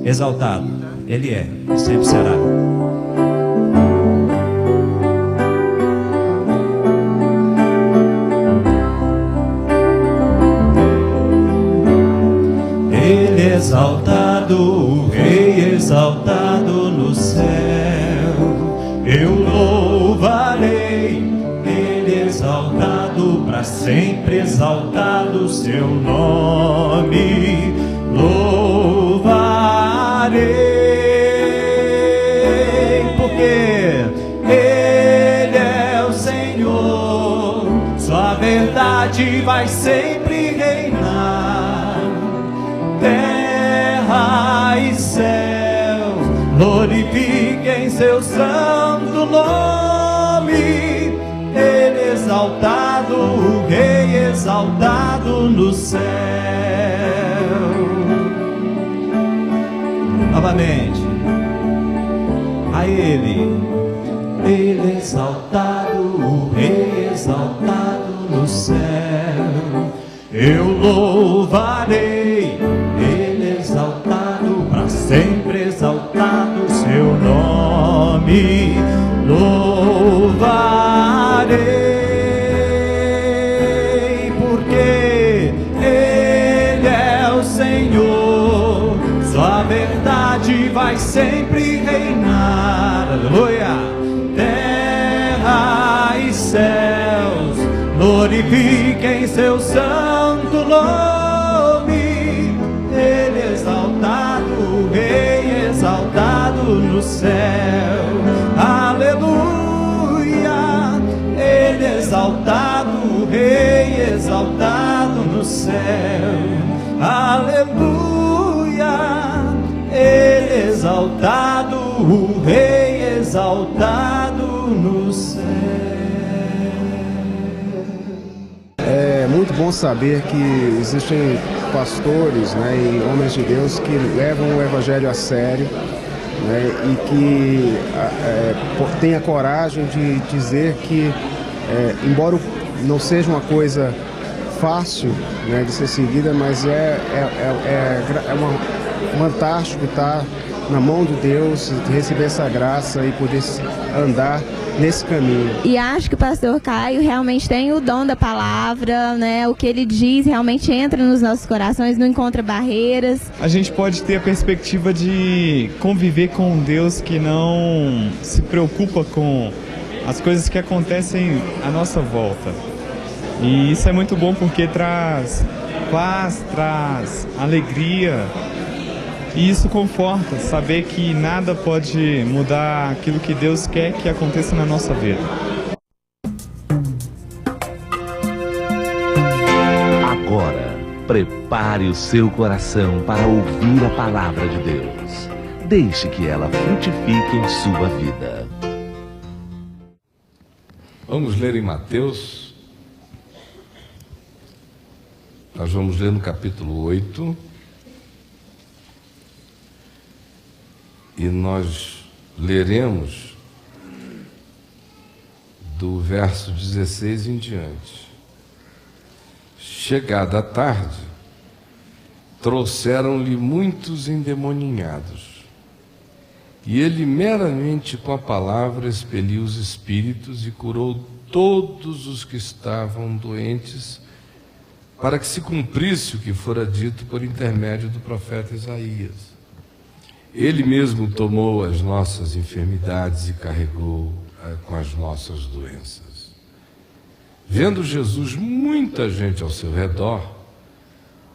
Exaltado, Ele é e sempre será. Ele exaltado, o Rei exaltado no céu, eu louvarei. Ele exaltado, para sempre exaltado, seu nome louvarei, porque Ele é o Senhor, sua verdade vai sempre reinar. Terra e céu glorifiquem seu santo nome. Ele exaltado, o Rei exaltado no céu. Novamente, a Ele exaltado, o Rei exaltado no céu, eu louvarei. Ele exaltado, para sempre exaltado, seu nome louvarei, porque Ele é o Senhor, sua verdade vai sempre reinar. Aleluia! Terra e céus glorifiquem seu santo nome. Ele exaltado, o Rei exaltado no céu. Aleluia! Ele exaltado, o Rei exaltado no céu. Aleluia! Ele exaltado, o Rei exaltado no céu. É muito bom saber que existem pastores, né, e homens de Deus que levam o Evangelho a sério, né, e que têm a coragem de dizer que, embora não seja uma coisa fácil, né, de ser seguida, mas fantástico estar na mão de Deus, receber essa graça e poder andar nesse caminho. E acho que o pastor Caio realmente tem o dom da palavra, né? O que ele diz realmente entra nos nossos corações, não encontra barreiras. A gente pode ter a perspectiva de conviver com um Deus que não se preocupa com as coisas que acontecem à nossa volta. E isso é muito bom porque traz paz, traz alegria. E isso conforta, saber que nada pode mudar aquilo que Deus quer que aconteça na nossa vida. Agora, prepare o seu coração para ouvir a palavra de Deus. Deixe que ela frutifique em sua vida. Vamos ler em Mateus. Nós vamos ler no capítulo 8. E nós leremos do verso 16 em diante. Chegada a tarde, trouxeram-lhe muitos endemoninhados, e ele meramente com a palavra expeliu os espíritos e curou todos os que estavam doentes, para que se cumprisse o que fora dito por intermédio do profeta Isaías. Ele mesmo tomou as nossas enfermidades e carregou com as nossas doenças. Vendo Jesus muita gente ao seu redor,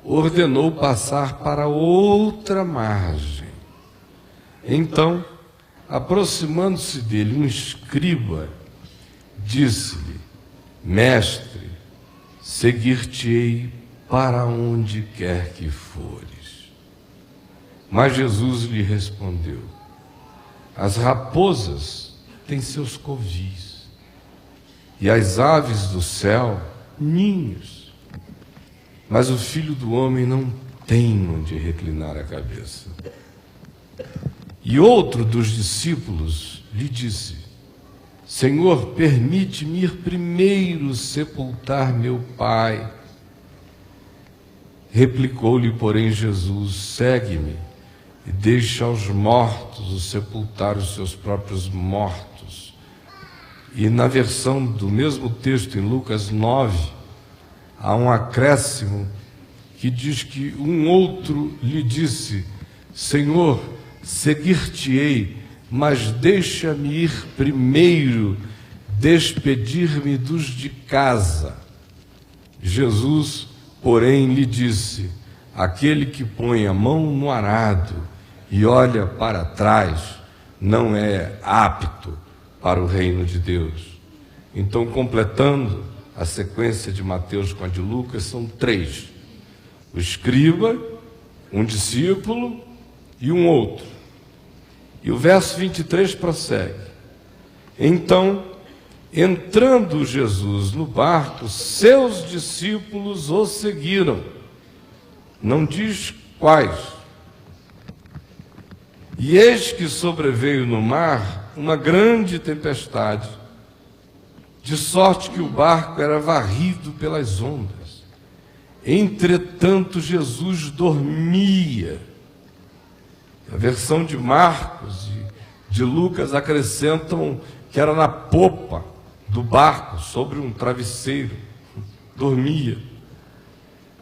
ordenou passar para outra margem. Então, aproximando-se dele um escriba, disse-lhe: Mestre, seguir-te-ei para onde quer que fores. Mas Jesus lhe respondeu: as raposas têm seus covis, e as aves do céu ninhos, mas o Filho do Homem não tem onde reclinar a cabeça. E outro dos discípulos lhe disse: Senhor, permite-me ir primeiro sepultar meu pai. Replicou-lhe, porém, Jesus: segue-me, e deixa aos mortos o sepultar os seus próprios mortos. E na versão do mesmo texto, em Lucas 9, há um acréscimo que diz que um outro lhe disse: Senhor, seguir-te-ei, mas deixa-me ir primeiro, despedir-me dos de casa. Jesus, porém, lhe disse: aquele que põe a mão no arado e olha para trás não é apto para o reino de Deus. Então, completando a sequência de Mateus com a de Lucas, são 3: o escriba, um discípulo e um outro. E o verso 23 prossegue: então, entrando Jesus no barco, seus discípulos o seguiram. Não diz quais. E eis que sobreveio no mar uma grande tempestade, de sorte que o barco era varrido pelas ondas. Entretanto, Jesus dormia. A versão de Marcos e de Lucas acrescentam que era na popa do barco, sobre um travesseiro, dormia.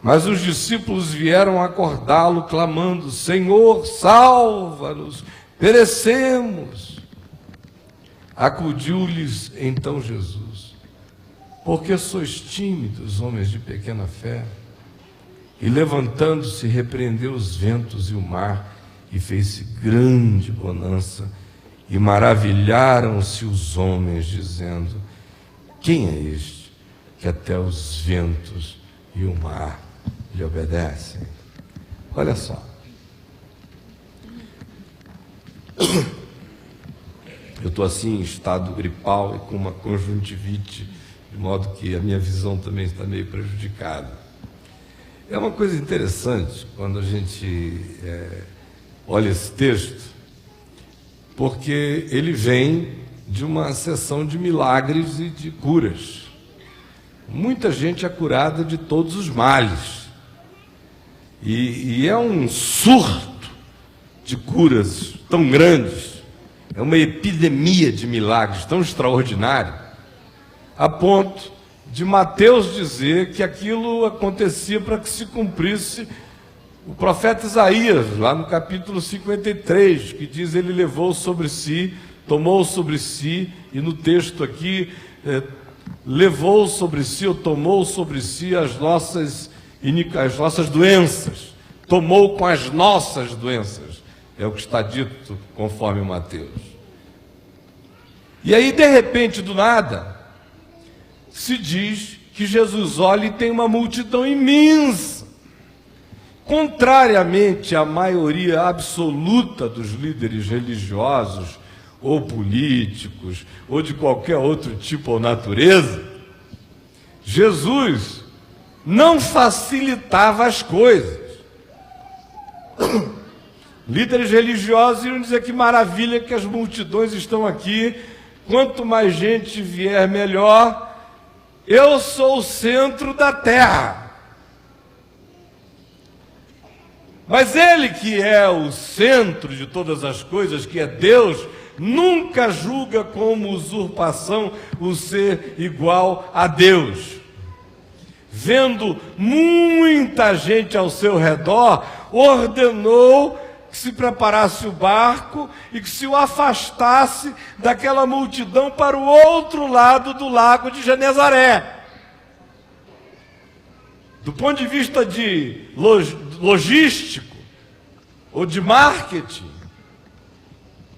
Mas os discípulos vieram acordá-lo, clamando: Senhor, salva-nos, perecemos. Acudiu-lhes então Jesus: por que sois tímidos, homens de pequena fé? E levantando-se, repreendeu os ventos e o mar, e fez-se grande bonança, e maravilharam-se os homens, dizendo: quem é este que até os ventos e o mar lhe obedecem? Olha só. Eu estou assim em estado gripal e com uma conjuntivite, de modo que a minha visão também está meio prejudicada. É uma coisa interessante quando a gente olha esse texto, porque ele vem de uma sessão de milagres e de curas. Muita gente é curada de todos os males. E é um surto de curas tão grandes, é uma epidemia de milagres tão extraordinária, a ponto de Mateus dizer que aquilo acontecia para que se cumprisse o profeta Isaías, lá no capítulo 53, que diz: ele levou sobre si, tomou sobre si, e no texto aqui, levou sobre si, ou tomou sobre si as nossas doenças, tomou com as nossas doenças, é o que está dito conforme Mateus. E aí, de repente, do nada, se diz que Jesus olha e tem uma multidão imensa. Contrariamente à maioria absoluta dos líderes religiosos, ou políticos, ou de qualquer outro tipo ou natureza, Jesus não facilitava as coisas. Líderes religiosos iam dizer: que maravilha que as multidões estão aqui, quanto mais gente vier, melhor. Eu sou o centro da terra. Mas ele, que é o centro de todas as coisas, que é Deus, nunca julga como usurpação o ser igual a Deus. Vendo muita gente ao seu redor, ordenou que se preparasse o barco e que se o afastasse daquela multidão para o outro lado do lago de Genezaré. Do ponto de vista de logístico ou de marketing,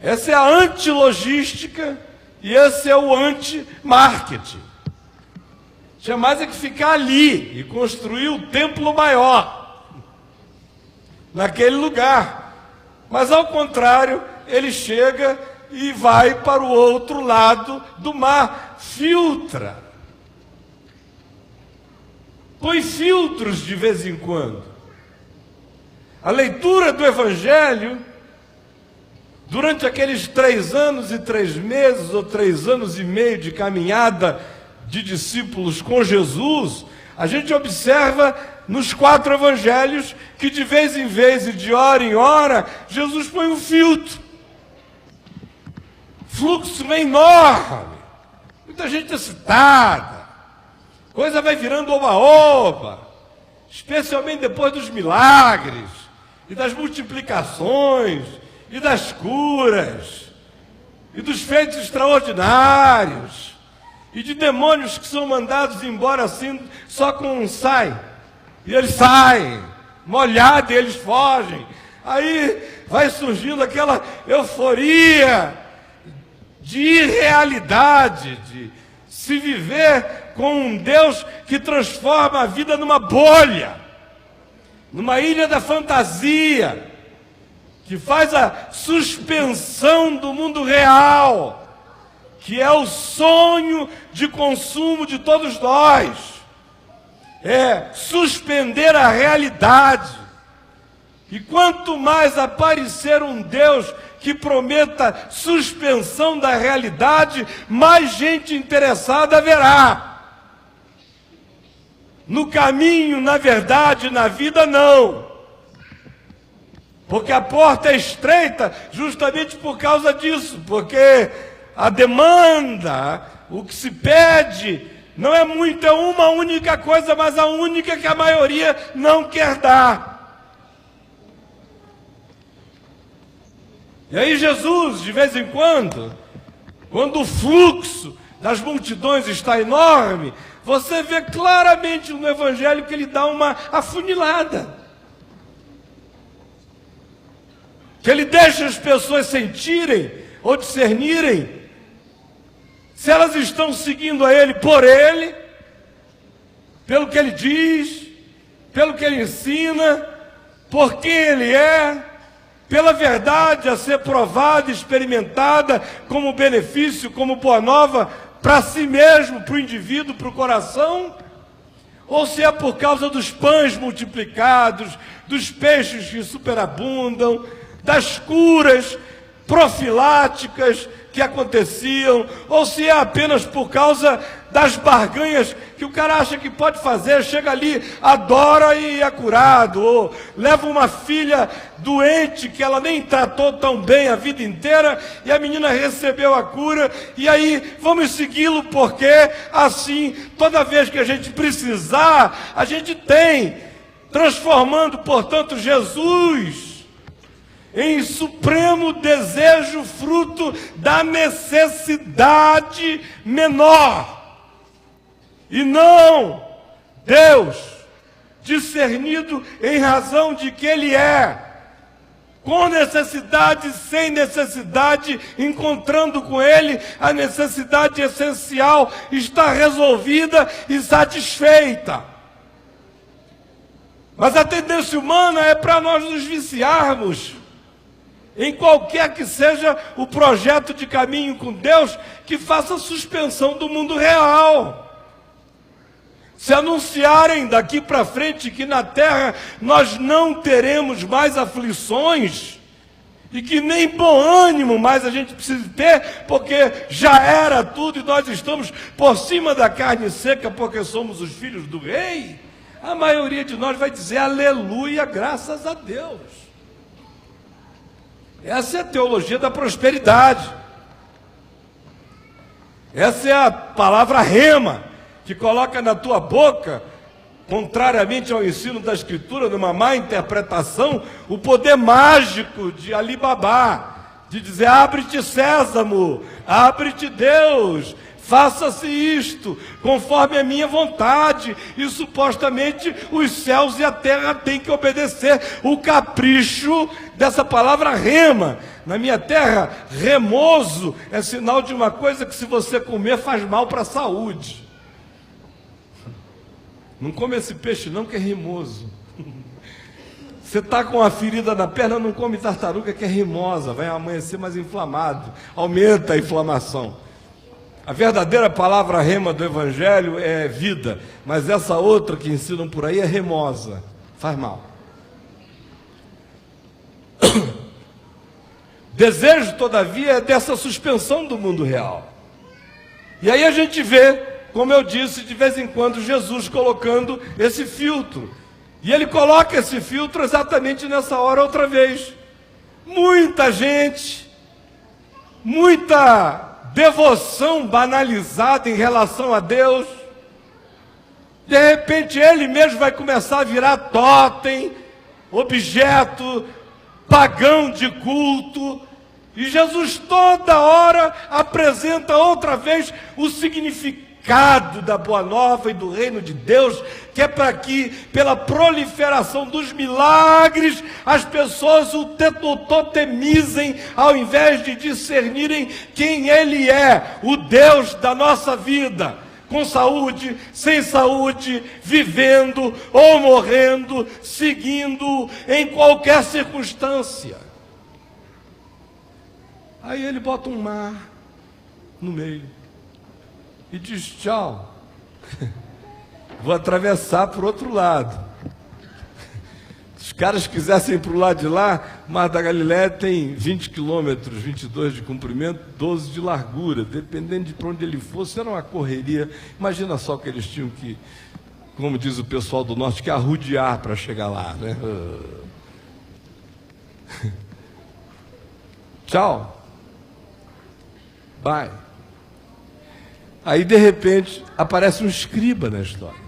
essa é a antilogística e esse é o anti-marketing. Tinha mais é que ficar ali e construir o templo maior naquele lugar. Mas, ao contrário, ele chega e vai para o outro lado do mar. Filtra. Põe filtros de vez em quando. A leitura do Evangelho, durante aqueles 3 anos e 3 meses, ou 3 anos e meio de caminhada de discípulos com Jesus, a gente observa nos 4 evangelhos, que de vez em vez e de hora em hora, Jesus põe um filtro. Fluxo enorme, muita gente excitada, coisa vai virando oba-oba, especialmente depois dos milagres, e das multiplicações, e das curas, e dos feitos extraordinários, e de demônios que são mandados embora assim, só com um sai, e eles saem, molhados, e eles fogem. Aí vai surgindo aquela euforia de irrealidade, de se viver com um Deus que transforma a vida numa bolha, numa ilha da fantasia, que faz a suspensão do mundo real, que é o sonho de consumo de todos nós. É suspender a realidade. E quanto mais aparecer um Deus que prometa suspensão da realidade, mais gente interessada haverá. No caminho, na verdade, na vida, não. Porque a porta é estreita justamente por causa disso, porque a demanda, o que se pede, não é muito, é uma única coisa, mas a única que a maioria não quer dar. E aí Jesus, de vez em quando o fluxo das multidões está enorme, você vê claramente no Evangelho que ele dá uma afunilada. Que ele deixa as pessoas sentirem ou discernirem se elas estão seguindo a ele por ele, pelo que ele diz, pelo que ele ensina, por quem ele é, pela verdade a ser provada, experimentada como benefício, como boa nova para si mesmo, para o indivíduo, para o coração, ou se é por causa dos pães multiplicados, dos peixes que superabundam, das curas profiláticas que aconteciam, ou se é apenas por causa das barganhas que o cara acha que pode fazer, chega ali, adora e é curado, ou leva uma filha doente que ela nem tratou tão bem a vida inteira, e a menina recebeu a cura, e aí vamos segui-lo, porque assim, toda vez que a gente precisar, a gente tem, transformando, portanto, Jesus em supremo desejo, fruto da necessidade menor. E não Deus, discernido em razão de que Ele é, com necessidade, sem necessidade, encontrando com Ele a necessidade essencial, está resolvida e satisfeita. Mas a tendência humana é para nós nos viciarmos em qualquer que seja o projeto de caminho com Deus que faça suspensão do mundo real. Se anunciarem daqui para frente que na terra nós não teremos mais aflições, e que nem bom ânimo mais a gente precisa ter, porque já era tudo e nós estamos por cima da carne seca porque somos os filhos do rei, a maioria de nós vai dizer aleluia, graças a Deus. Essa é a teologia da prosperidade. Essa é a palavra rema, que coloca na tua boca, contrariamente ao ensino da Escritura, numa má interpretação, o poder mágico de Alibabá, de dizer, abre-te Sésamo, abre-te Deus, faça-se isto, conforme a minha vontade, e supostamente os céus e a terra têm que obedecer. O capricho dessa palavra rema. Na minha terra, remoso é sinal de uma coisa que se você comer faz mal para a saúde. Não come esse peixe não, que é rimoso. Você está com uma ferida na perna, não come tartaruga, que é rimosa, vai amanhecer mais inflamado, aumenta a inflamação. A verdadeira palavra rema do Evangelho é vida, mas essa outra que ensinam por aí é remosa, faz mal. Desejo, todavia, é dessa suspensão do mundo real. E aí a gente vê, como eu disse, de vez em quando Jesus colocando esse filtro. E ele coloca esse filtro exatamente nessa hora outra vez. Muita gente, muita devoção banalizada em relação a Deus. De repente ele mesmo vai começar a virar totem, objeto pagão de culto. E Jesus toda hora apresenta outra vez o significado da Boa Nova e do Reino de Deus, que é para que, pela proliferação dos milagres, as pessoas o totemizem, ao invés de discernirem quem Ele é, o Deus da nossa vida, com saúde, sem saúde, vivendo ou morrendo, seguindo em qualquer circunstância. Aí ele bota um mar no meio e diz: tchau, vou atravessar para o outro lado. Se os caras quisessem ir para o lado de lá, Mar da Galileia tem 20 quilômetros, 22 de comprimento, 12 de largura. Dependendo de para onde ele fosse, era uma correria. Imagina só que eles tinham que, como diz o pessoal do norte, que arrodear para chegar lá, né? Tchau. Vai. Aí, de repente, aparece um escriba na história.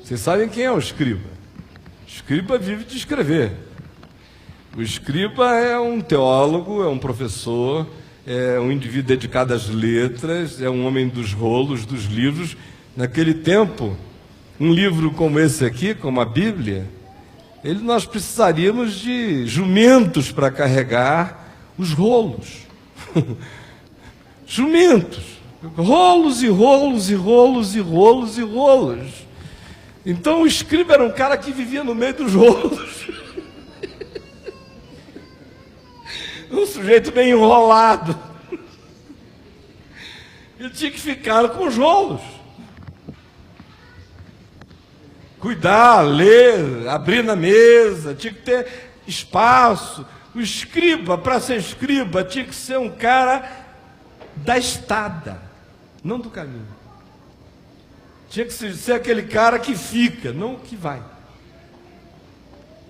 Vocês sabem quem é o escriba? O escriba vive de escrever. O escriba é um teólogo, é um professor, é um indivíduo dedicado às letras, é um homem dos rolos, dos livros. Naquele tempo, um livro como esse aqui, como a Bíblia, nós precisaríamos de jumentos para carregar os rolos. Jumentos, rolos e rolos e rolos e rolos e rolos. Então o escriba era um cara que vivia no meio dos rolos. Um sujeito bem enrolado. Ele tinha que ficar com os rolos. Cuidar, ler, abrir na mesa, tinha que ter espaço. O escriba, para ser escriba, tinha que ser um cara da estada, não do caminho. Tinha que ser aquele cara que fica, não que vai.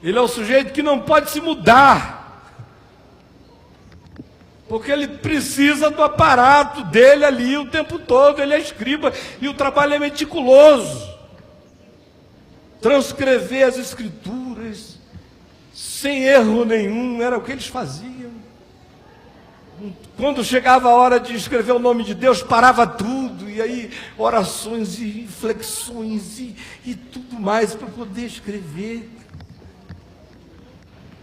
Ele é o sujeito que não pode se mudar, porque ele precisa do aparato dele ali o tempo todo. Ele é escriba e o trabalho é meticuloso. Transcrever as escrituras sem erro nenhum era o que eles faziam. Quando chegava a hora de escrever o nome de Deus, parava tudo, e aí orações e flexões e tudo mais para poder escrever.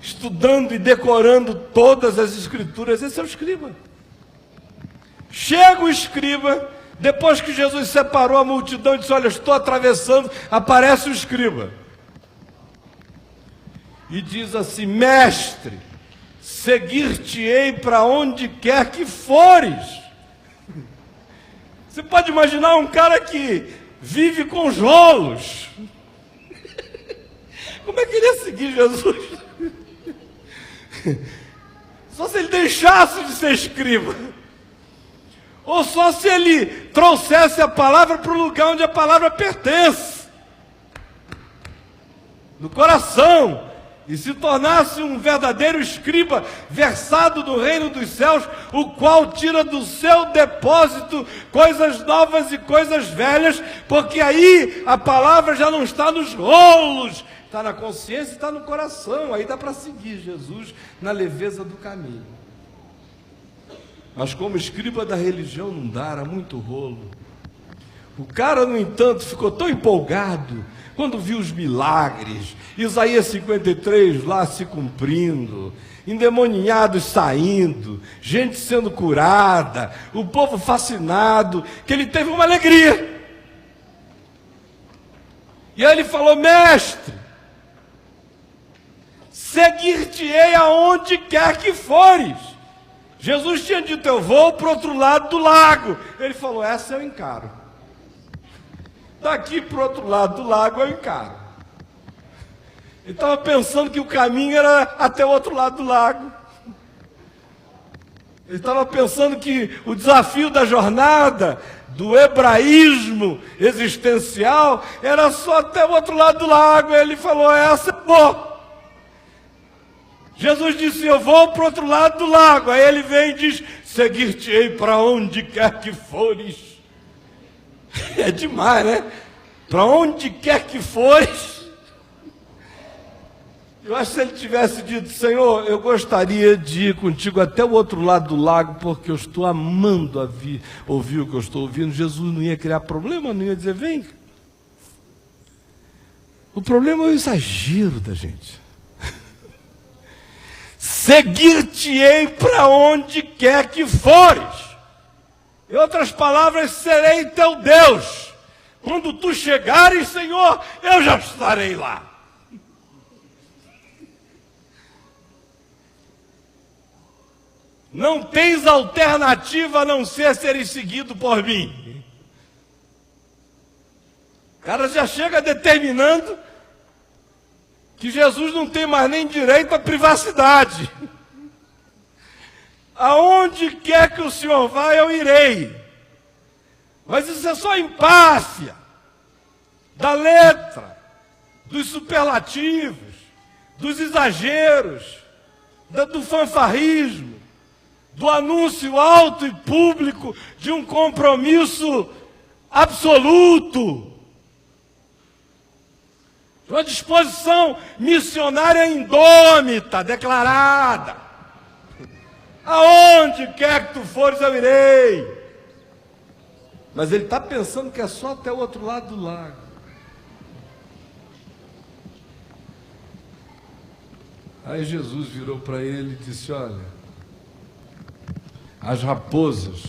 Estudando e decorando todas as escrituras. Esse é o escriba. Chega o escriba, depois que Jesus separou a multidão e disse: olha, estou atravessando, aparece o escriba. E diz assim: mestre, seguir-te-ei para onde quer que fores. Você pode imaginar um cara que vive com os rolos. Como é que ele ia seguir Jesus? Só se ele deixasse de ser escriba. Ou só se ele trouxesse a palavra para o lugar onde a palavra pertence, no coração, e se tornasse um verdadeiro escriba versado do reino dos céus, o qual tira do seu depósito coisas novas e coisas velhas, porque aí a palavra já não está nos rolos, está na consciência, está no coração. Aí dá para seguir Jesus na leveza do caminho. Mas como escriba da religião não dá, era muito rolo. O cara, no entanto, ficou tão empolgado quando viu os milagres, Isaías 53 lá se cumprindo, endemoniados saindo, gente sendo curada, o povo fascinado, que ele teve uma alegria. E aí ele falou: mestre, seguir-te-ei aonde quer que fores. Jesus tinha dito: eu vou para o outro lado do lago. Ele falou: essa eu encaro. Daqui para o outro lado do lago eu encaro. Ele estava pensando que o caminho era até o outro lado do lago. Ele estava pensando que o desafio da jornada, do hebraísmo existencial, era só até o outro lado do lago. Ele falou, essa eu vou. Jesus disse, eu vou para o outro lado do lago. Aí ele vem e diz, seguir-te-ei para onde quer que fores. É demais, né? Para onde quer que fores. Eu acho que se ele tivesse dito, Senhor, eu gostaria de ir contigo até o outro lado do lago, porque eu estou amando ouvir o que eu estou ouvindo, Jesus não ia criar problema, não ia dizer, vem. O problema é o exagero da gente. Seguir-te-ei para onde quer que fores. Em outras palavras, serei teu Deus. Quando tu chegares, Senhor, eu já estarei lá. Não tens alternativa a não ser seres seguido por mim. O cara já chega determinando que Jesus não tem mais nem direito à privacidade. Aonde quer que o Senhor vá, eu irei. Mas isso é só empáfia da letra, dos superlativos, dos exageros, do fanfarrismo, do anúncio alto e público de um compromisso absoluto. Uma disposição missionária indômita, declarada. Aonde quer que tu fores, eu irei. Mas ele está pensando que é só até o outro lado do lago. Aí Jesus virou para ele e disse, olha, as raposas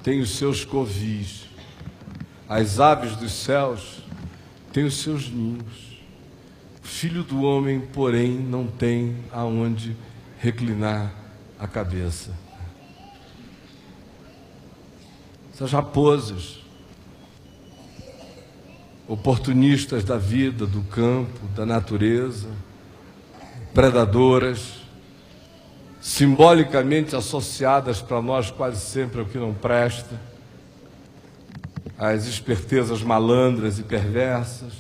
têm os seus covis, as aves dos céus têm os seus ninhos. O Filho do Homem, porém, não tem aonde reclinar a cabeça. Essas raposas, oportunistas da vida, do campo, da natureza, predadoras, simbolicamente associadas para nós quase sempre ao que não presta, às espertezas malandras e perversas,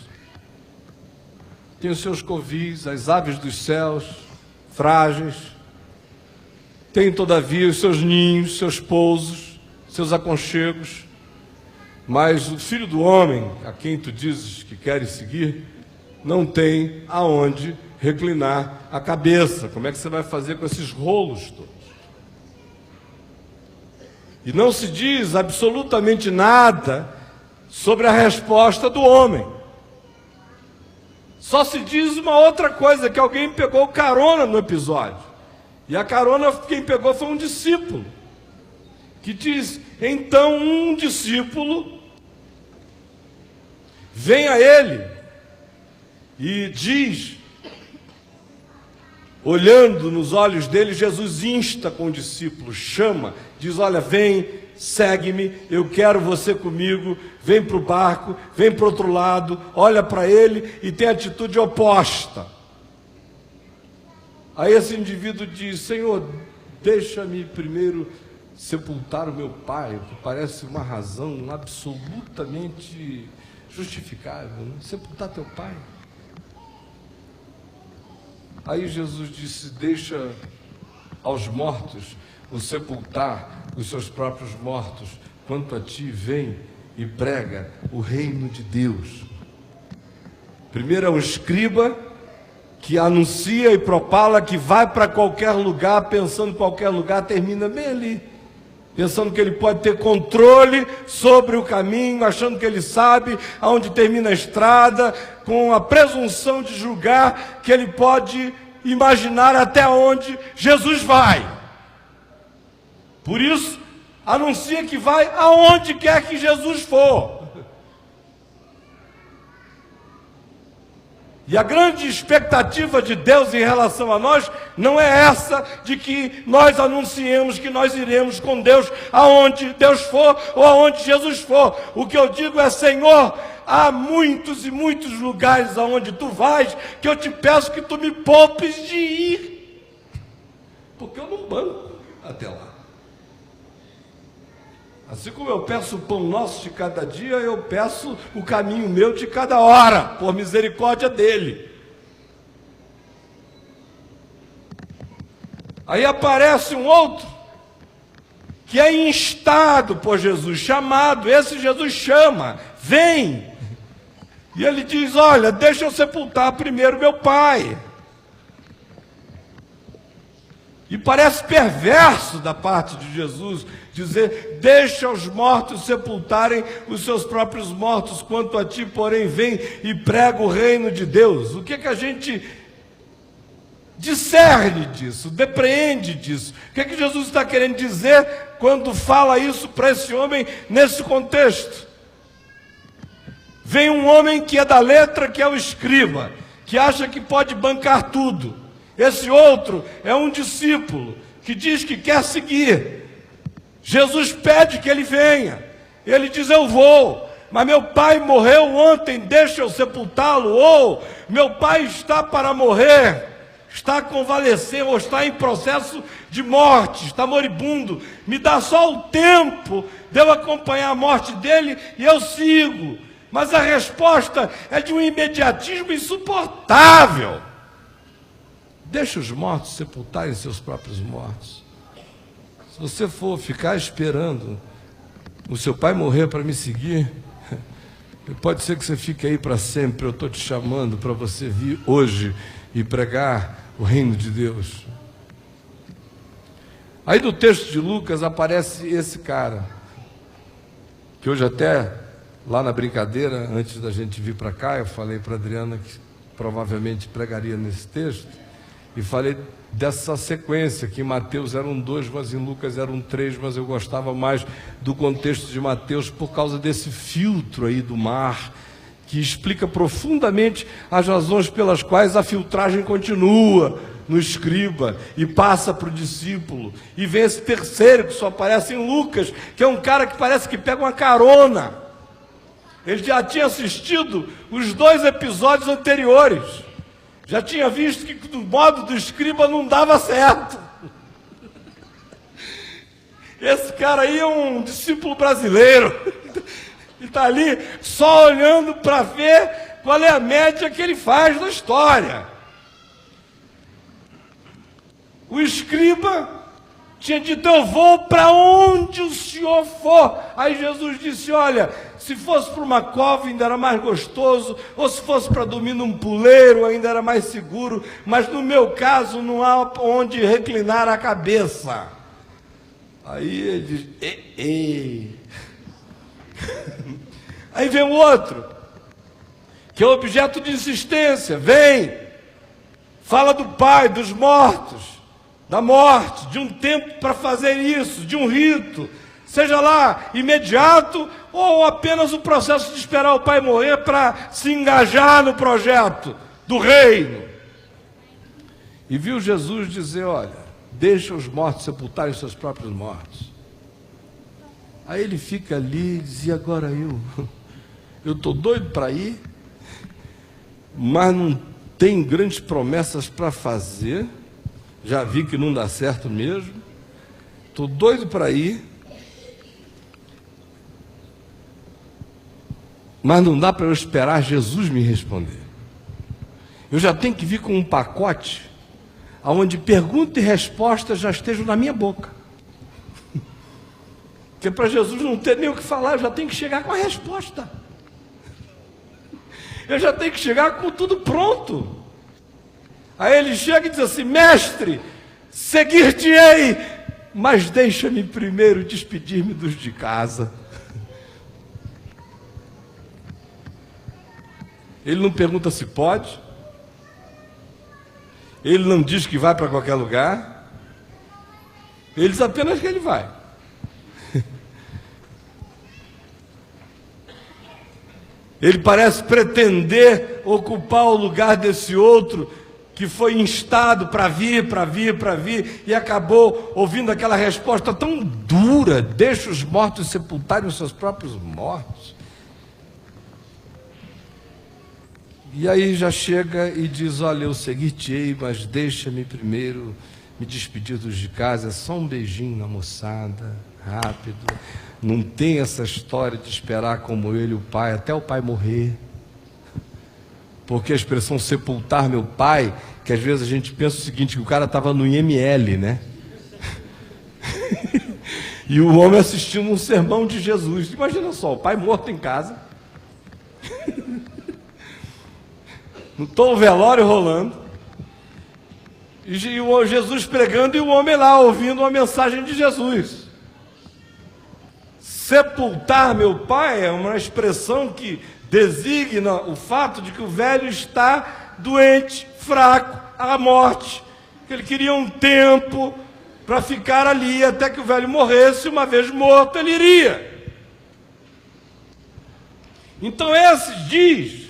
tem os seus covis, as aves dos céus, frágeis, tem todavia os seus ninhos, seus pousos, seus aconchegos, mas o Filho do Homem, a quem tu dizes que queres seguir, não tem aonde reclinar a cabeça. Como é que você vai fazer com esses rolos todos? E não se diz absolutamente nada sobre a resposta do homem. Só se diz uma outra coisa, que alguém pegou carona no episódio. E a carona quem pegou foi um discípulo, que diz, então um discípulo vem a ele e diz, olhando nos olhos dele, Jesus insta com o discípulo, chama, diz, olha, vem, segue-me, eu quero você comigo, vem para o barco, vem para o outro lado, olha para ele e tem atitude oposta. Aí esse indivíduo diz, Senhor, deixa-me primeiro sepultar o meu pai, o que parece uma razão absolutamente justificável, né? Sepultar teu pai. Aí Jesus disse, deixa aos mortos o sepultar os seus próprios mortos, quanto a ti vem e prega o reino de Deus. Primeiro é um escriba que anuncia e propala, que vai para qualquer lugar, pensando em qualquer lugar, termina bem ali, pensando que ele pode ter controle sobre o caminho, achando que ele sabe aonde termina a estrada, com a presunção de julgar que ele pode imaginar até onde Jesus vai. Por isso, anuncia que vai aonde quer que Jesus for. E a grande expectativa de Deus em relação a nós não é essa de que nós anunciemos que nós iremos com Deus aonde Deus for ou aonde Jesus for. O que eu digo é, Senhor, há muitos e muitos lugares aonde tu vais que eu te peço que tu me poupes de ir, porque eu não banco. até lá. Assim como eu peço o pão nosso de cada dia, eu peço o caminho meu de cada hora, por misericórdia dele. Aí aparece um outro, que é instado por Jesus, chamado, esse Jesus chama, vem. E ele diz, olha, deixa eu sepultar primeiro meu pai. E parece perverso da parte de Jesus dizer, deixa os mortos sepultarem os seus próprios mortos, quanto a ti, porém, vem e prega o reino de Deus. O que a gente discerne disso, depreende disso? O que Jesus está querendo dizer quando fala isso para esse homem nesse contexto? Vem um homem que é da letra, que é o escriba, que acha que pode bancar tudo. Esse outro é um discípulo que diz que quer seguir. Jesus pede que ele venha. Ele diz, eu vou, mas meu pai morreu ontem, deixa eu sepultá-lo. Ou meu pai está para morrer, está a convalescer, ou está em processo de morte, está moribundo. Me dá só o tempo de eu acompanhar a morte dele e eu sigo. Mas a resposta é de um imediatismo insuportável. Deixa os mortos sepultarem seus próprios mortos. Se você for ficar esperando o seu pai morrer para me seguir, pode ser que você fique aí para sempre. Eu estou te chamando para você vir hoje e pregar o reino de Deus. Aí no texto de Lucas aparece esse cara, que hoje até, lá na brincadeira, antes da gente vir para cá, eu falei para a Adriana que provavelmente pregaria nesse texto, e falei dessa sequência, que em Mateus eram 2, mas em Lucas eram 3, mas eu gostava mais do contexto de Mateus por causa desse filtro aí do mar, que explica profundamente as razões pelas quais a filtragem continua no escriba e passa para o discípulo. E vem esse terceiro que só aparece em Lucas, que é um cara que parece que pega uma carona. Ele já tinha assistido os 2 episódios anteriores. Já tinha visto que do modo do escriba não dava certo. Esse cara aí é um discípulo brasileiro. E está ali só olhando para ver qual é a média que ele faz na história. O escriba tinha dito, eu vou para onde o senhor for. Aí Jesus disse, olha, se fosse para uma cova ainda era mais gostoso, ou se fosse para dormir num puleiro ainda era mais seguro, mas no meu caso não há onde reclinar a cabeça. Aí ele diz, ei. Aí vem o outro, que é objeto de insistência, vem, fala do pai, dos mortos, da morte, de um tempo para fazer isso, de um rito, seja lá imediato ou apenas o processo de esperar o pai morrer para se engajar no projeto do reino. E viu Jesus dizer, olha, deixa os mortos sepultarem seus próprios mortos. Aí ele fica ali e diz, e agora eu estou doido para ir, mas não tenho grandes promessas para fazer. Já vi que não dá certo mesmo. Estou doido para ir, mas não dá para eu esperar Jesus me responder. Eu já tenho que vir com um pacote onde pergunta e resposta já estejam na minha boca. Porque para Jesus não ter nem o que falar, eu já tenho que chegar com a resposta. Eu já tenho que chegar com tudo pronto. Aí ele chega e diz assim, mestre, seguir-te-ei, mas deixa-me primeiro despedir-me dos de casa. Ele não pergunta se pode, ele não diz que vai para qualquer lugar, ele diz apenas que ele vai. Ele parece pretender ocupar o lugar desse outro que foi instado para vir, e acabou ouvindo aquela resposta tão dura, deixa os mortos sepultarem os seus próprios mortos. E aí já chega e diz, olha, eu seguir-te-ei, mas deixa-me primeiro me despedir dos de casa, é só um beijinho na moçada, rápido. Não tem essa história de esperar como ele, o pai, até o pai morrer. Porque a expressão sepultar meu pai, que às vezes a gente pensa o seguinte, que o cara estava no IML, né? E o homem assistindo um sermão de Jesus. Imagina só, o pai morto em casa. Não estou o velório rolando. E o Jesus pregando e o homem lá ouvindo uma mensagem de Jesus. Sepultar meu pai é uma expressão que designa o fato de que o velho está doente, fraco, à morte. Que ele queria um tempo para ficar ali até que o velho morresse. Uma vez morto, ele iria. Então esse diz: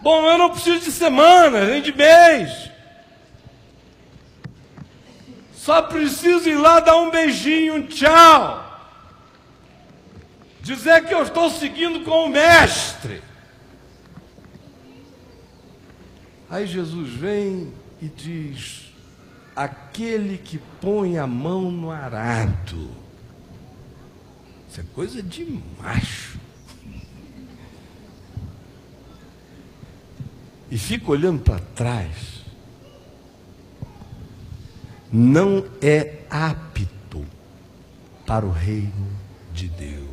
bom, eu não preciso de semanas, nem de mês. Só preciso ir lá dar um beijinho, um tchau. Dizer que eu estou seguindo com o mestre. Aí Jesus vem e diz: aquele que põe a mão no arado. Isso é coisa de macho. E fica olhando para trás. Não é apto para o reino de Deus.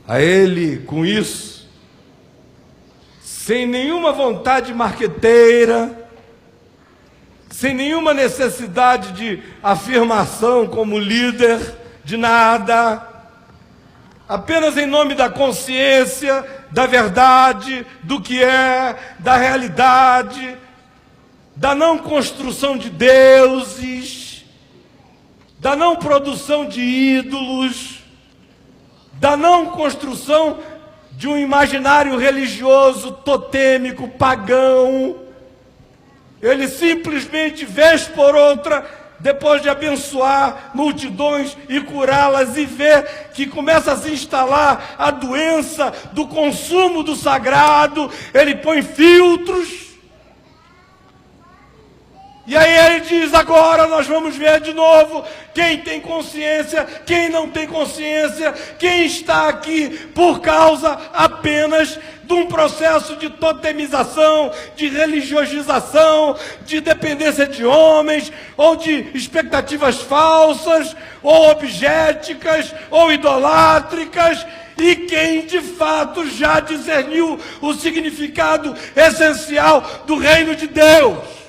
A ele, com isso, sem nenhuma vontade marqueteira, sem nenhuma necessidade de afirmação como líder de nada, apenas em nome da consciência, da verdade, do que é, da realidade, da não construção de deuses, da não produção de ídolos, da não construção de um imaginário religioso, totêmico, pagão. Ele simplesmente, vez por outra, depois de abençoar multidões e curá-las, e ver que começa a se instalar a doença do consumo do sagrado, ele põe filtros. E aí ele diz: agora nós vamos ver de novo quem tem consciência, quem não tem consciência, quem está aqui por causa apenas de um processo de totemização, de religiosização, de dependência de homens, ou de expectativas falsas, ou objeticas, ou idolátricas, e quem de fato já discerniu o significado essencial do reino de Deus.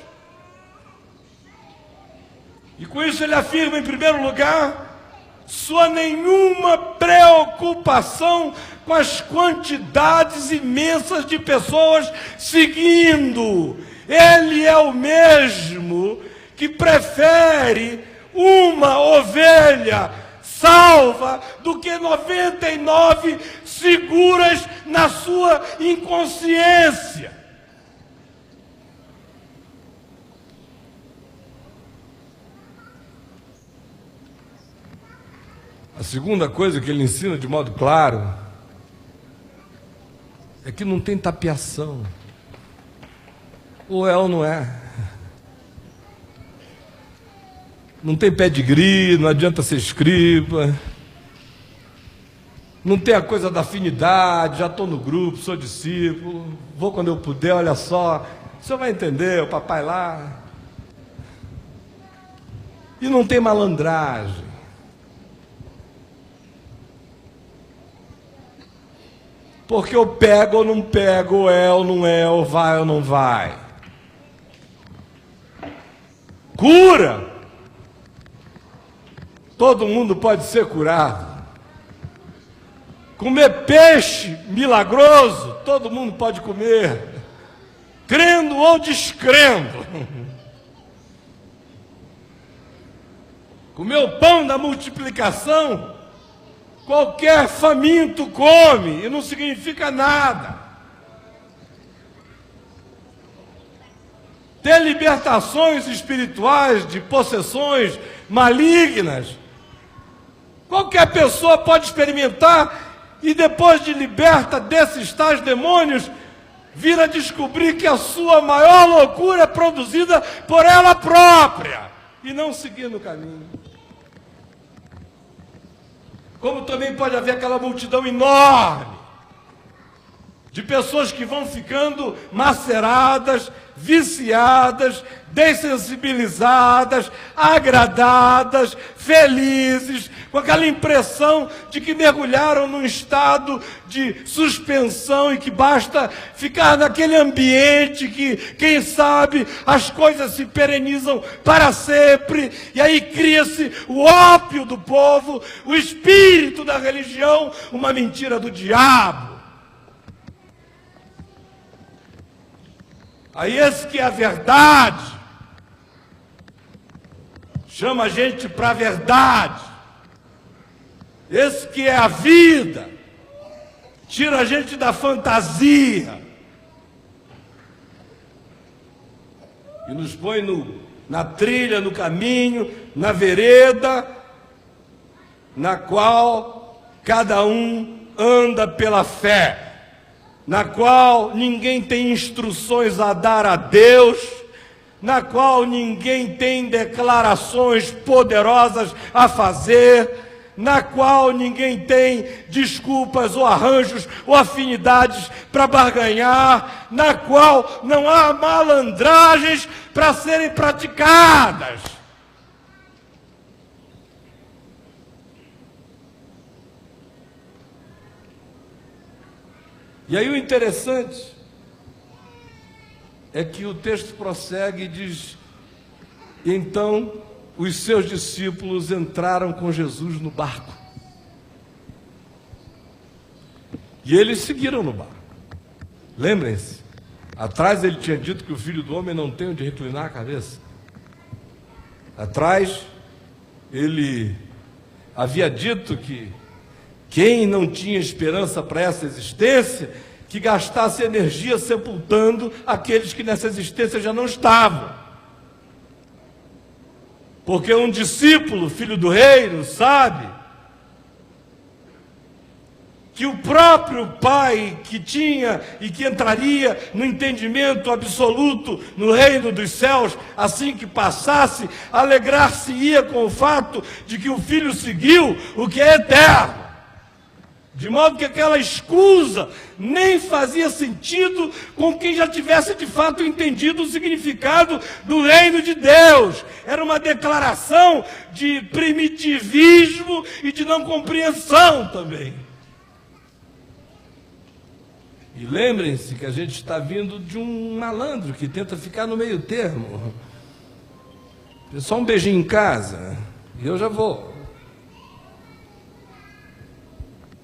E com isso ele afirma, em primeiro lugar, sua nenhuma preocupação com as quantidades imensas de pessoas seguindo. Ele é o mesmo que prefere uma ovelha salva do que 99 seguras na sua inconsciência. A segunda coisa que ele ensina de modo claro é que não tem tapeação. Ou é ou não é. Não tem pedigree, não adianta ser escriba. Não tem a coisa da afinidade, já estou no grupo, sou discípulo, vou quando eu puder, olha só, o senhor vai entender, o papai lá. E não tem malandragem. Porque eu pego ou não pego, ou é ou não é, ou vai ou não vai. Cura! Todo mundo pode ser curado. Comer peixe milagroso, todo mundo pode comer. Crendo ou descrendo. Comer o pão da multiplicação, qualquer faminto come, e não significa nada. Ter libertações espirituais de possessões malignas, qualquer pessoa pode experimentar, e depois de liberta desses tais demônios, vir a descobrir que a sua maior loucura é produzida por ela própria e não seguindo o caminho. Como também pode haver aquela multidão enorme de pessoas que vão ficando maceradas, viciadas, dessensibilizadas, agradadas, felizes, com aquela impressão de que mergulharam num estado de suspensão e que basta ficar naquele ambiente que, quem sabe, as coisas se perenizam para sempre, e aí cria-se o ópio do povo, o espírito da religião, uma mentira do diabo. Aí esse que é a verdade, chama a gente para a verdade. Esse que é a vida, tira a gente da fantasia e nos põe na trilha, no caminho, na vereda, na qual cada um anda pela fé, na qual ninguém tem instruções a dar a Deus, na qual ninguém tem declarações poderosas a fazer, na qual ninguém tem desculpas ou arranjos ou afinidades para barganhar, na qual não há malandragens para serem praticadas. E aí o interessante é que o texto prossegue e diz: então os seus discípulos entraram com Jesus no barco. E eles seguiram no barco. Lembrem-se, atrás ele tinha dito que o Filho do Homem não tem onde reclinar a cabeça. Atrás ele havia dito que quem não tinha esperança para essa existência, que gastasse energia sepultando aqueles que nessa existência já não estavam. Porque um discípulo, filho do reino, sabe que o próprio Pai que tinha e que entraria no entendimento absoluto no reino dos céus, assim que passasse, alegrar-se-ia com o fato de que o Filho seguiu o que é eterno. De modo que aquela escusa nem fazia sentido com quem já tivesse de fato entendido o significado do reino de Deus. Era uma declaração de primitivismo e de não compreensão também. E lembrem-se que a gente está vindo de um malandro que tenta ficar no meio termo. Só um beijinho em casa e eu já vou.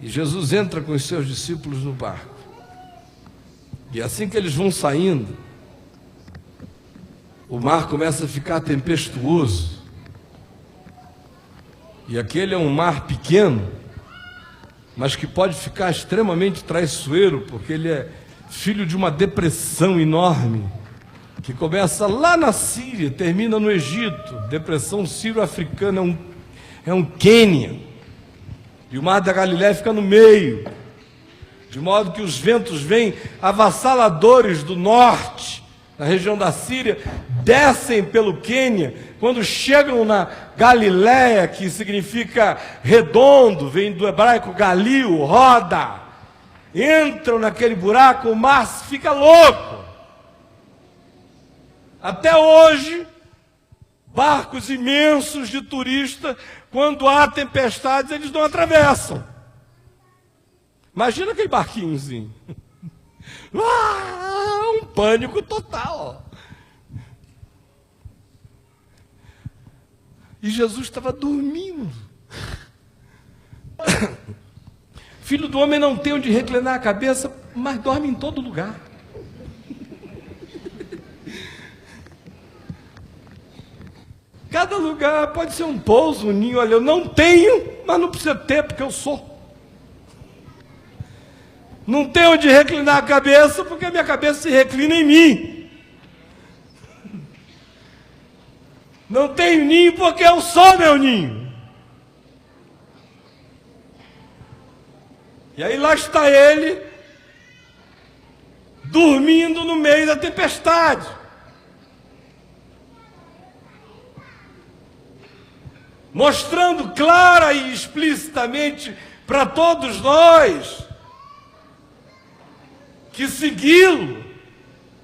E Jesus entra com os seus discípulos no barco. E assim que eles vão saindo, o mar começa a ficar tempestuoso. E aquele é um mar pequeno, mas que pode ficar extremamente traiçoeiro, porque ele é filho de uma depressão enorme, que começa lá na Síria, termina no Egito. Depressão sírio-africana, é um Quênia. E o mar da Galileia fica no meio, de modo que os ventos vêm avassaladores do norte, na região da Síria, descem pelo Quênia, quando chegam na Galileia, que significa redondo, vem do hebraico galil, roda, entram naquele buraco, o mar fica louco. Até hoje, barcos imensos de turistas, quando há tempestades, eles não atravessam. Imagina aquele barquinhozinho. Um pânico total. E Jesus estava dormindo. Filho do homem não tem onde reclinar a cabeça, mas dorme em todo lugar. Cada lugar pode ser um pouso, um ninho. Olha, eu não tenho, mas não precisa ter, porque eu sou. Não tenho onde reclinar a cabeça, porque a minha cabeça se reclina em mim. Não tenho ninho, porque eu sou meu ninho. E aí lá está ele, dormindo no meio da tempestade. Mostrando clara e explicitamente para todos nós que segui-lo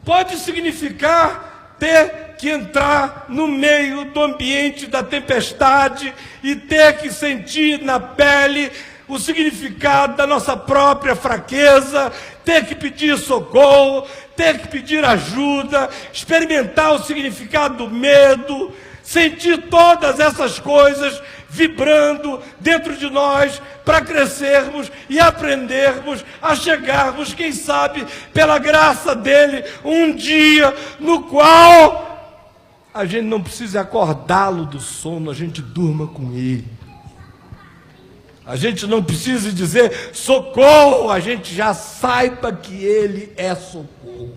pode significar ter que entrar no meio do ambiente da tempestade e ter que sentir na pele o significado da nossa própria fraqueza, ter que pedir socorro, ter que pedir ajuda, experimentar o significado do medo, sentir todas essas coisas vibrando dentro de nós para crescermos e aprendermos a chegarmos, quem sabe, pela graça dele, um dia no qual a gente não precisa acordá-lo do sono, a gente durma com ele. A gente não precisa dizer socorro, a gente já saiba que ele é socorro.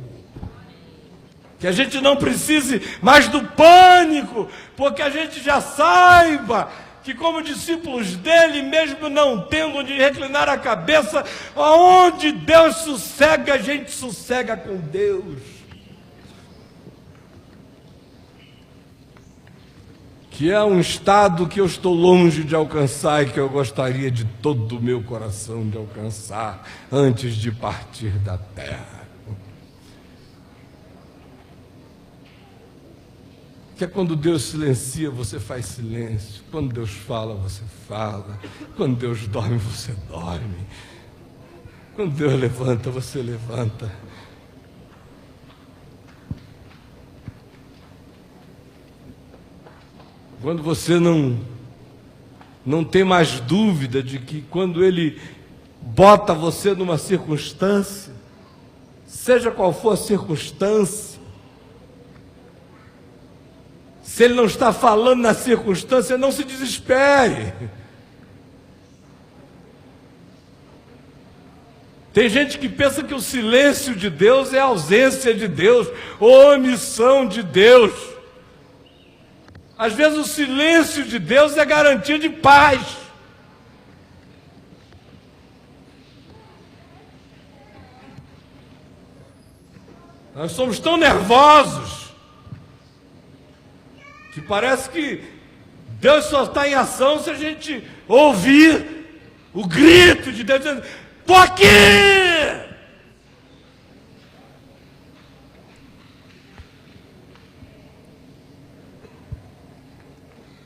Que a gente não precise mais do pânico, porque a gente já saiba que, como discípulos dele, mesmo não tendo onde reclinar a cabeça, aonde Deus sossega, a gente sossega com Deus. Que é um estado que eu estou longe de alcançar e que eu gostaria de todo o meu coração de alcançar antes de partir da terra. Que é quando Deus silencia, você faz silêncio. Quando Deus fala, você fala. Quando Deus dorme, você dorme. Quando Deus levanta, você levanta. Quando você não tem mais dúvida de que quando Ele bota você numa circunstância, seja qual for a circunstância, se Ele não está falando na circunstância, não se desespere. Tem gente que pensa que o silêncio de Deus é a ausência de Deus, ou omissão de Deus. Às vezes o silêncio de Deus é garantia de paz. Nós somos tão nervosos que parece que Deus só está em ação se a gente ouvir o grito de Deus dizendo: "Tô aqui!"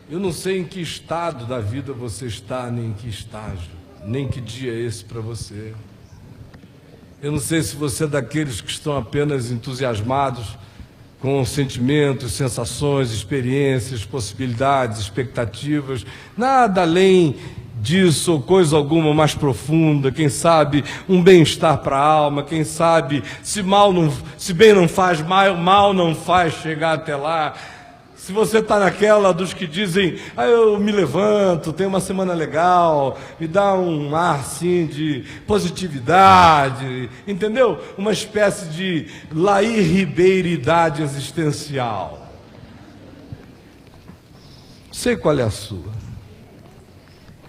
Eu não sei em que estado da vida você está, nem em que estágio, nem que dia é esse para você. Eu não sei se você é daqueles que estão apenas entusiasmados com sentimentos, sensações, experiências, possibilidades, expectativas, nada além disso ou coisa alguma mais profunda, quem sabe um bem-estar para a alma, quem sabe se bem não faz, mal não faz chegar até lá. Se você está naquela dos que dizem: eu me levanto, tenho uma semana legal, me dá um ar assim de positividade, entendeu? Uma espécie de Laí Ribeiridade existencial. Sei qual é a sua,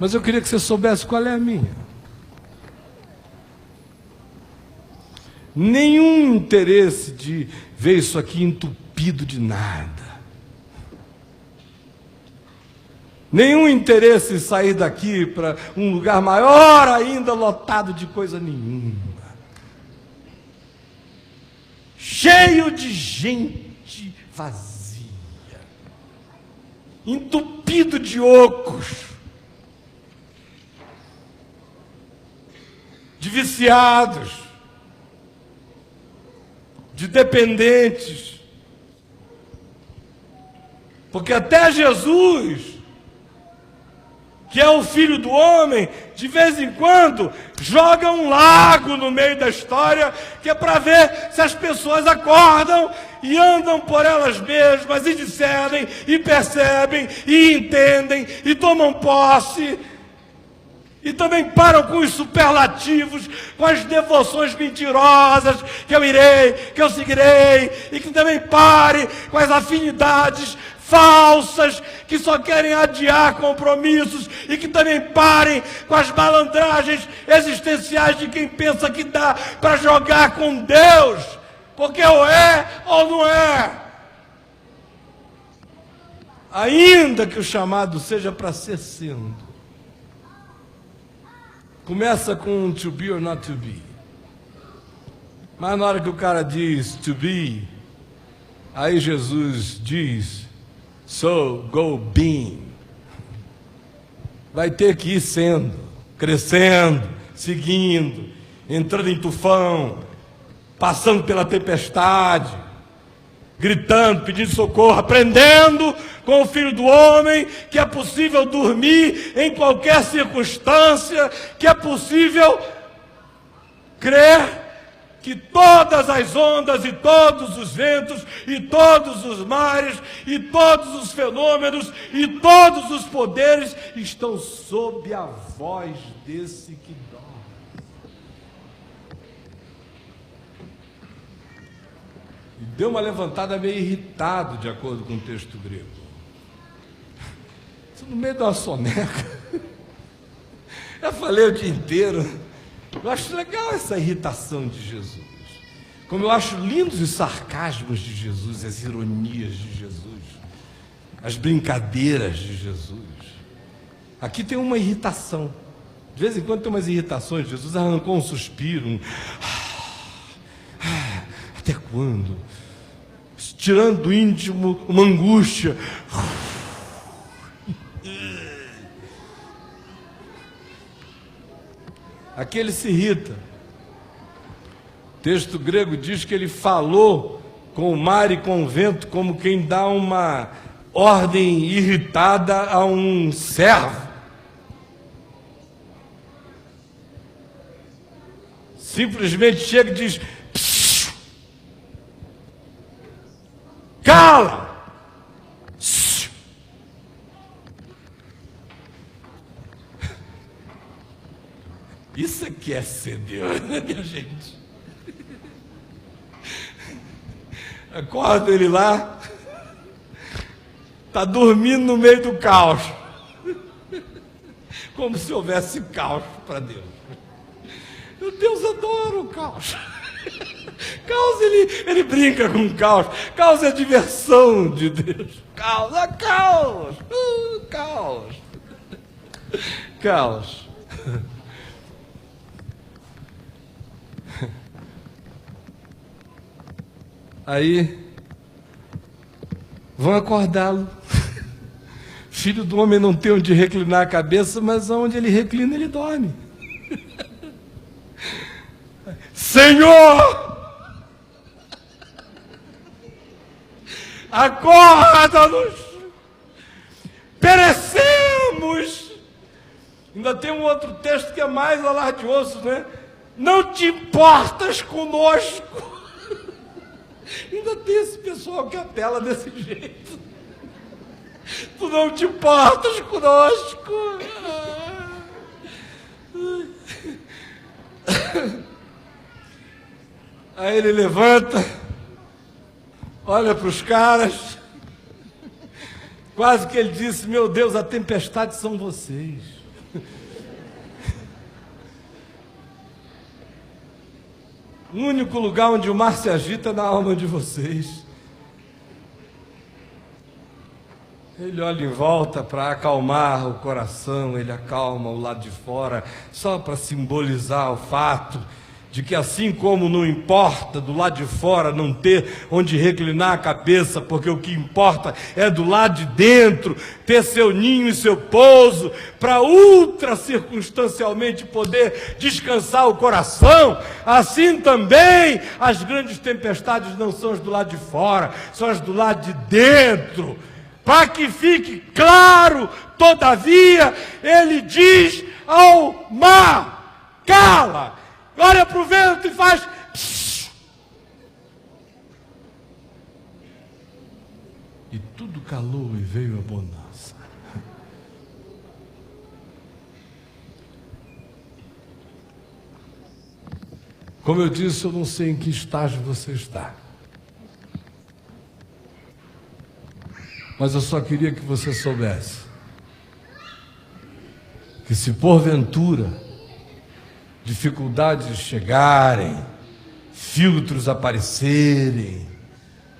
mas eu queria que você soubesse qual é a minha. Nenhum interesse de ver isso aqui entupido de nada. Nenhum interesse em sair daqui para um lugar maior ainda, lotado de coisa nenhuma. Cheio de gente vazia. Entupido de ocos. De viciados. De dependentes. Porque até Jesus, que é o Filho do Homem, de vez em quando joga um lago no meio da história, que é para ver se as pessoas acordam e andam por elas mesmas e discernem, e percebem, e entendem, e tomam posse, e também param com os superlativos, com as devoções mentirosas, que eu irei, que eu seguirei, e que também pare com as afinidades falsas que só querem adiar compromissos e que também parem com as malandragens existenciais de quem pensa que dá para jogar com Deus, porque ou é ou não é. Ainda que o chamado seja para ser sendo. Começa com um to be or not to be. Mas na hora que o cara diz to be, aí Jesus diz, so go being. Vai ter que ir sendo, crescendo, seguindo, entrando em tufão, passando pela tempestade, gritando, pedindo socorro, aprendendo com o Filho do Homem que é possível dormir em qualquer circunstância, que é possível crer que todas as ondas e todos os ventos e todos os mares e todos os fenômenos e todos os poderes estão sob a voz desse que dorme. E deu uma levantada meio irritado, de acordo com o texto grego. Isso no meio de uma soneca. Eu falei o dia inteiro. Eu acho legal essa irritação de Jesus. Como eu acho lindos os sarcasmos de Jesus, as ironias de Jesus, as brincadeiras de Jesus. Aqui tem uma irritação. De vez em quando tem umas irritações. Jesus arrancou um suspiro, até quando? Tirando do íntimo uma angústia. Aqui ele se irrita. O texto grego diz que ele falou com o mar e com o vento como quem dá uma ordem irritada a um servo. Simplesmente chega e diz: psiu, cala! Psiu. Isso aqui é ser Deus, né, minha gente? Acorda ele lá, está dormindo no meio do caos, como se houvesse caos para Deus. Meu Deus adora o caos. Caos, ele brinca com caos. Caos é a diversão de Deus. Caos, é caos. Caos. Caos. Aí vão acordá-lo. Filho do homem não tem onde reclinar a cabeça, mas onde ele reclina, ele dorme. Senhor, acorda-nos, perecemos. Ainda tem um outro texto que é mais alardioso, né? Não te importas conosco. Ainda tem esse pessoal que apela desse jeito. Tu não te importas conosco. Aí ele levanta, olha para os caras, quase que ele disse: meu Deus, a tempestade são vocês. O único lugar onde o mar se agita é na alma de vocês. Ele olha em volta para acalmar o coração, ele acalma o lado de fora, só para simbolizar o fato de que, assim como não importa do lado de fora não ter onde reclinar a cabeça, porque o que importa é do lado de dentro, ter seu ninho e seu pouso, para ultra circunstancialmente poder descansar o coração, assim também as grandes tempestades não são as do lado de fora, são as do lado de dentro. Para que fique claro, todavia, ele diz ao mar: cala! Olha para o vento e faz psiu. E tudo calou e veio a bonança. Como eu disse, eu não sei em que estágio você está. Mas eu só queria que você soubesse que, se porventura dificuldades chegarem, filtros aparecerem,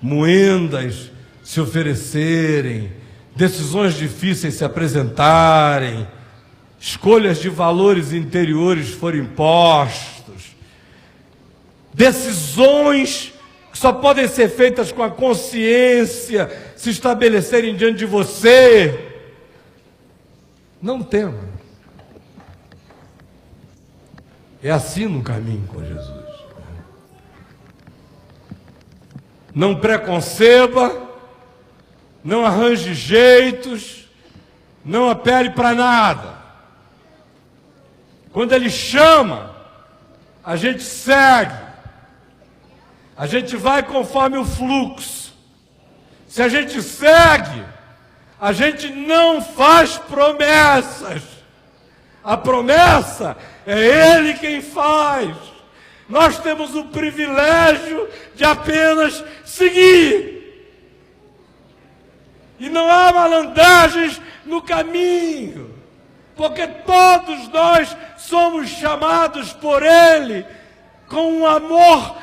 moendas se oferecerem, decisões difíceis se apresentarem, escolhas de valores interiores forem impostos, decisões que só podem ser feitas com a consciência se estabelecerem diante de você, não tema. É assim no caminho com Jesus. Não preconceba, não arranje jeitos, não apele para nada. Quando Ele chama, a gente segue, a gente vai conforme o fluxo. Se a gente segue, a gente não faz promessas. A promessa é Ele quem faz. Nós temos o privilégio de apenas seguir. E não há malandragens no caminho, porque todos nós somos chamados por Ele com um amor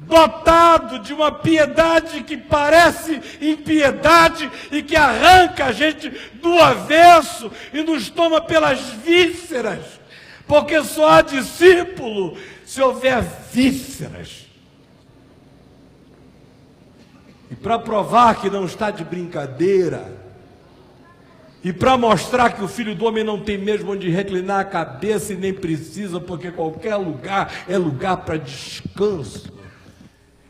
dotado de uma piedade que parece impiedade e que arranca a gente do avesso e nos toma pelas vísceras, porque só há discípulo se houver vísceras. E para provar que não está de brincadeira, e para mostrar que o Filho do Homem não tem mesmo onde reclinar a cabeça e nem precisa, porque qualquer lugar é lugar para descanso,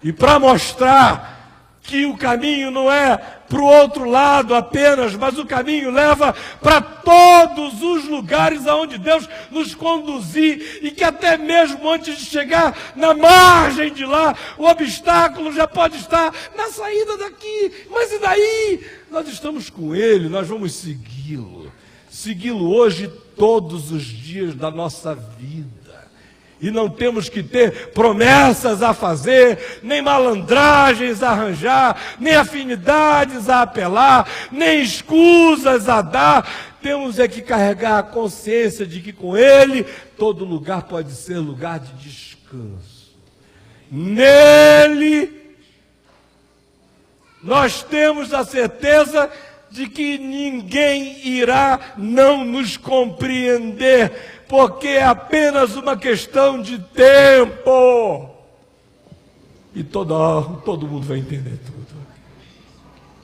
e para mostrar que o caminho não é para o outro lado apenas, mas o caminho leva para todos os lugares aonde Deus nos conduzir, e que até mesmo antes de chegar na margem de lá, o obstáculo já pode estar na saída daqui. Mas e daí? Nós estamos com Ele, nós vamos segui-lo hoje, todos os dias da nossa vida. E não temos que ter promessas a fazer, nem malandragens a arranjar, nem afinidades a apelar, nem escusas a dar. Temos é que carregar a consciência de que com Ele todo lugar pode ser lugar de descanso. Nele nós temos a certeza de que ninguém irá não nos compreender, porque é apenas uma questão de tempo. E todo mundo vai entender tudo.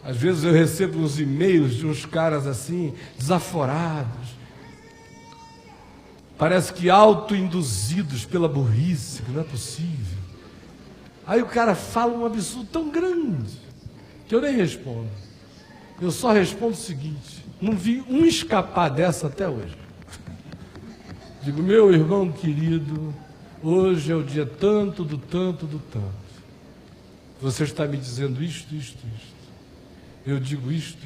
Às vezes eu recebo uns e-mails de uns caras assim, desaforados, parece que autoinduzidos pela burrice, que não é possível. Aí o cara fala um absurdo tão grande, que eu nem respondo. Eu só respondo o seguinte: não vi um escapar dessa até hoje. Digo, meu irmão querido, hoje é o dia tanto, do tanto, do tanto. Você está me dizendo isto. Eu digo isto.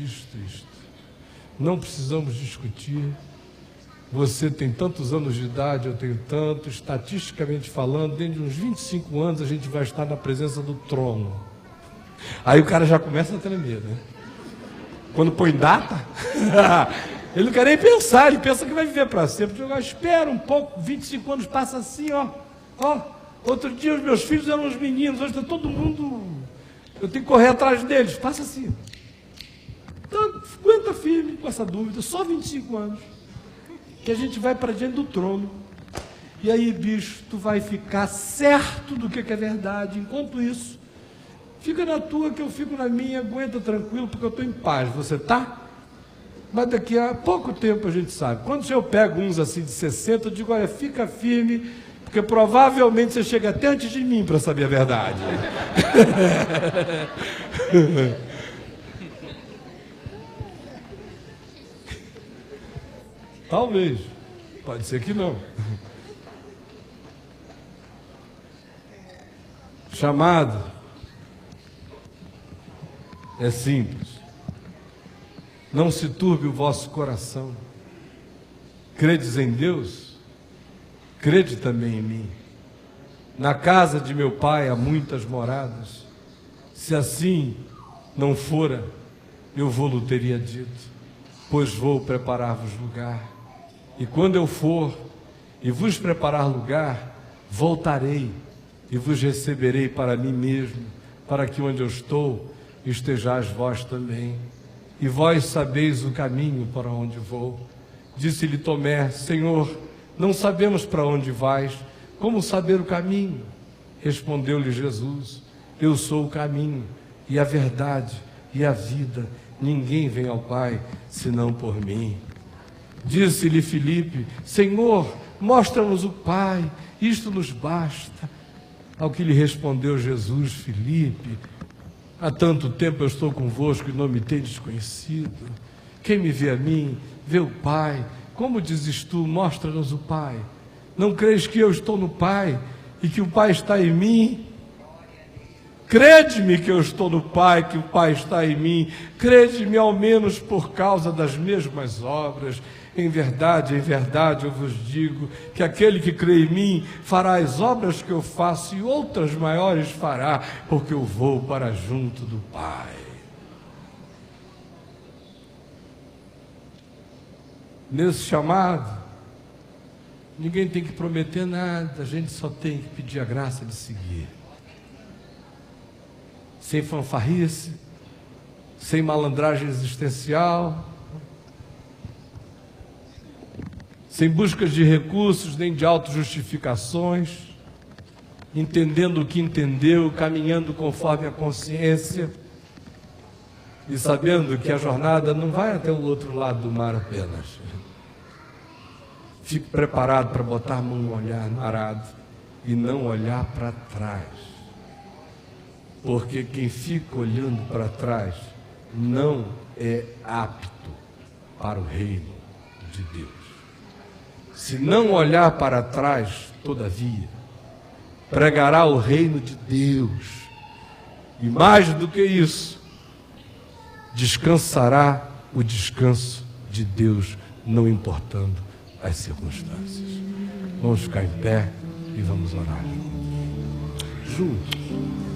Não precisamos discutir. Você tem tantos anos de idade, eu tenho tanto. Estatisticamente falando, dentro de uns 25 anos a gente vai estar na presença do trono. Aí o cara já começa a tremer, né? Quando põe data, ele não quer nem pensar, ele pensa que vai viver para sempre. Eu espero um pouco, 25 anos passa assim, ó. Outro dia os meus filhos eram uns meninos, hoje está todo mundo, eu tenho que correr atrás deles, passa assim. Então, aguenta firme com essa dúvida, só 25 anos, que a gente vai para diante do trono. E aí, bicho, tu vai ficar certo do que é verdade. Enquanto isso, fica na tua, que eu fico na minha, aguenta tranquilo, porque eu estou em paz. Você está? Mas daqui a pouco tempo a gente sabe. Quando eu pego uns assim de 60, eu digo, olha, fica firme, porque provavelmente você chega até antes de mim para saber a verdade. Talvez. Pode ser que não. Chamado é simples. Não se turbe o vosso coração. Credes em Deus? Crede também em mim. Na casa de meu Pai há muitas moradas. Se assim não fora, eu vou-lo teria dito, pois vou preparar-vos lugar. E quando eu for e vos preparar lugar, voltarei e vos receberei para mim mesmo, para que onde eu estou, estejais vós também. E vós sabeis o caminho para onde vou. Disse-lhe Tomé: Senhor, não sabemos para onde vais, como saber o caminho? Respondeu-lhe Jesus: eu sou o caminho e a verdade e a vida. Ninguém vem ao Pai senão por mim. Disse-lhe Filipe: Senhor, mostra-nos o Pai, isto nos basta. Ao que lhe respondeu Jesus: Filipe, há tanto tempo eu estou convosco e não me tendes conhecido. Quem me vê a mim, vê o Pai. Como dizes tu, mostra-nos o Pai? Não creis que eu estou no Pai e que o Pai está em mim? Crede-me que eu estou no Pai, que o Pai está em mim. Crede-me ao menos por causa das mesmas obras. Em verdade, eu vos digo que aquele que crê em mim fará as obras que eu faço e outras maiores fará, porque eu vou para junto do Pai. Nesse chamado, ninguém tem que prometer nada, a gente só tem que pedir a graça de seguir. Sem fanfarrice, sem malandragem existencial, sem buscas de recursos nem de autojustificações, entendendo o que entendeu, caminhando conforme a consciência e sabendo que a jornada não vai até o outro lado do mar apenas. Fique preparado para botar a mão no olhar no arado e não olhar para trás. Porque quem fica olhando para trás não é apto para o reino de Deus. Se não olhar para trás, todavia, pregará o reino de Deus. E mais do que isso, descansará o descanso de Deus, não importando as circunstâncias. Vamos ficar em pé e vamos orar juntos.